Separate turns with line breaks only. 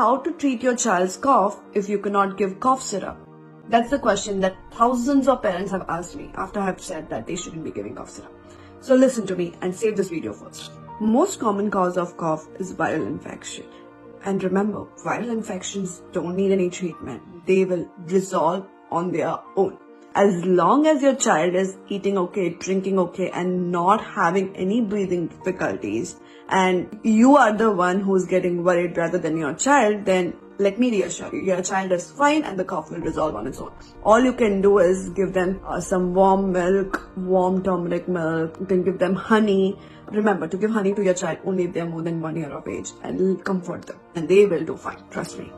how to treat your child's cough if you cannot give cough syrup? That's the question that thousands of parents have asked me after I have said that they shouldn't be giving cough syrup. So listen to me and save this video first. Most common cause of cough is viral infection. And remember, viral infections don't need any treatment. They will resolve on their own. As long as your child is eating okay, drinking okay, and not having any breathing difficulties, and you are the one who's getting worried rather than your child, then let me reassure you, your child is fine and the cough will resolve on its own. All you can do is give them some warm milk, warm turmeric milk. You can give them honey. Remember to give honey to your child only if they are more than 1 year of age, and comfort them, and they will do fine. Trust me.